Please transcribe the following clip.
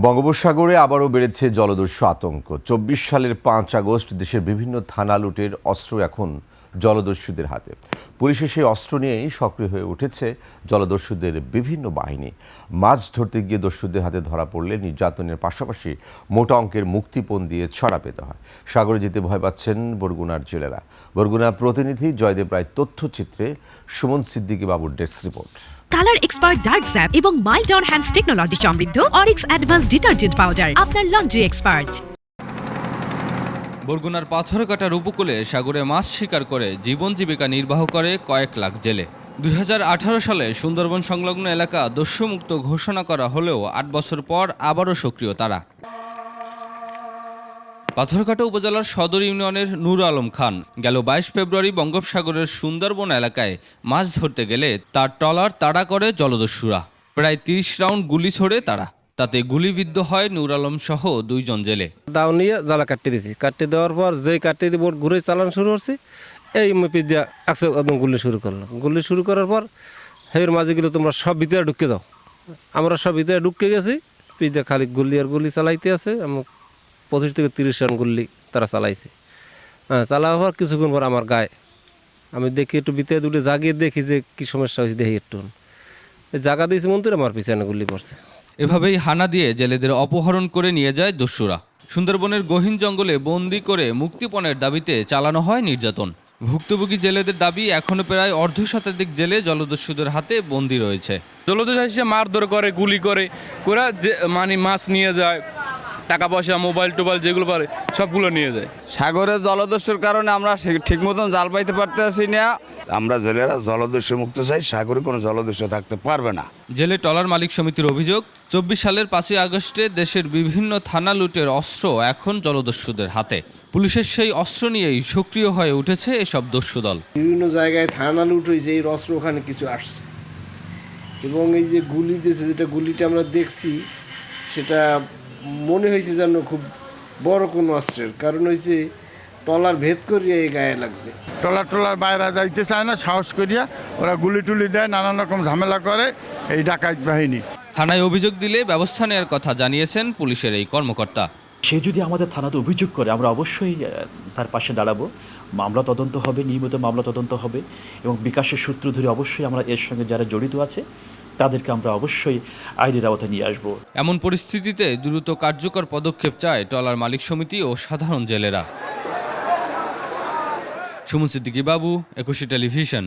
বঙ্গোপসাগরে আবারও বেড়েছে জলদস্যু আতঙ্ক। ২৪ সালের ৫ আগস্ট দেশের বিভিন্ন থানা লুটের অস্ত্র এখন জলদস্যুদের হাতে। পুলিশের সেই অস্ত্র নিয়েই সক্রিয় হয়ে উঠেছে জলদস্যুদের বিভিন্ন বাহিনী। মাছ ধরতে গিয়ে দস্যুদের হাতে ধরা পড়লে নির্যাতনের পাশাপাশি মোটা অঙ্কের মুক্তিপণ দিয়ে ছড়া পেতে হয়। সাগরে যেতে ভয় পাচ্ছেন বরগুনার জেলেরা। বরগুনা প্রতিনিধি জয়দেব রায় তথ্যচিত্রে সুমন সিদ্দিকী বাবুর desk report. Colour expert dark sap এবং মাইল্ড অন হ্যান্ডস টেকনোলজি সমৃদ্ধ অরিক্স অ্যাডভান্স ডিটারজেন্ট পাউডার আপনার লন্ড্রি এক্সপার্ট। বরগুনার পাথরঘাটার উপকূলে সাগরে মাছ শিকার করে জীবন জীবিকা নির্বাহ করে কয়েক লাখ জেলে। ২০১৮ সালে সুন্দরবন সংলগ্ন এলাকা দস্যুমুক্ত ঘোষণা করা হলেও ৮ বছর পর আবারও সক্রিয় তারা। পাথরঘাটা উপজেলার সদর ইউনিয়নের নূর আলম খান গেল ২২ ফেব্রুয়ারি বঙ্গোপসাগরের সুন্দরবন এলাকায় মাছ ধরতে গেলে তার ট্রলার তাড়া করে জলদস্যুরা। প্রায় ৩০ রাউন্ড গুলি ছোড়ে তারা, তাতে গুলিবিদ্ধ হয় নূর আলম সহ ২ জন জেলে। দাও নিয়ে জ্বালা কাটতে দিয়েছি, কাটতে দেওয়ার পর যেই কাটতে দিব ঘুরে চালানো শুরু করছি, এই মেপি দিয়ে একদম গুলি শুরু করলাম। গুলি শুরু করার পর হের মাঝে গেলে তোমরা সব ভিতরে ঢুকে যাও। আমরা সব ভিতরে ঢুকে গেছি, পিঠে খালি গুলি আর গুলি চালাইতে আছে। ২৫ থেকে ৩০ রান গুলি তারা চালাইছে। হ্যাঁ, চালাওয়ার পর কিছুক্ষণ পর আমার গায়ে আমি দেখি একটু ভিতরে দুটো জাগিয়ে দেখি যে কী সমস্যা হয়েছে, দেখি একটু জায়গা দিয়েছি মন্ত্রী আমার পিছনে গুলি পড়ছে। এভাবেই হানা দিয়ে জেলেদের অপহরণ করে নিয়ে যায় দস্যুরা। সুন্দরবনের গহীন জঙ্গলে বন্দি করে মুক্তিপণের দাবিতে চালানো হয় নির্যাতন। ভুক্তভোগী জেলেদের দাবি এখনো প্রায় অর্ধশতাধিক জেলে জলদস্যুদের হাতে বন্দি রয়েছে। জলদস্যু এসে মারধর করে, গুলি করে ওরা যে মানে মাছ নিয়ে যায়, টাকা পয়সা, মোবাইল টোবাইল যেগুলো পারে সবগুলো নিয়ে যায়। সাগরে জলদস্যুর কারণে আমরা ঠিক মতন জাল পাইতে পারতেছি না। আমরা জেলেরা জলদস্যু মুক্ত চাই, সাগরে কোনো জলদস্যু থাকতে পারবে না। জেলে ট্রলার মালিক সমিতির অভিযোগ, ২৪ সালের ৫ই আগস্টে দেশের বিভিন্ন থানা লুটের অস্ত্র এখন জলদস্যুদের হাতে। পুলিশের সেই অস্ত্র নিয়েই সক্রিয় হয়ে উঠেছে এসব দস্যু দল। বিভিন্ন জায়গায় থানা লুট হয়েছে, এই অস্ত্র ওখানে কিছু আসছে এবং এই যে গুলি দিয়েছে, যেটা গুলিটা আমরা দেখছি সেটা মনে হয়েছে যেন খুব বড় কোনো অস্ত্রের, কারণ হয়েছে টলার ভেদ করিয়া এই গায়ে লাগছে। টলার বাইরে যাইতে চায় না, সাহস করিয়া ওরা গুলি টুলি দেয়, নানান রকম ঝামেলা করে এই ডাকাত বাহিনী। থানায় অভিযোগ দিলে ব্যবস্থা নেওয়ার কথা জানিয়েছেন পুলিশের এই কর্মকর্তা। সে যদি আমাদের থানাতে অভিযোগ করে আমরা অবশ্যই তার পাশে দাঁড়াবো। মামলা তদন্ত হবে, নিয়মিত মামলা তদন্ত হবে এবং বিকাশের সূত্র ধরে অবশ্যই আমরা এর সঙ্গে যারা জড়িত আছে তাদেরকে আমরা অবশ্যই আইনের আওতায় নিয়ে আসবো। এমন পরিস্থিতিতে দ্রুত কার্যকর পদক্ষেপ চায় ট্রলার মালিক সমিতি ও সাধারণ জেলেরা। সুমন সিদ্দিকী বাবু, ২১ টেলিভিশন।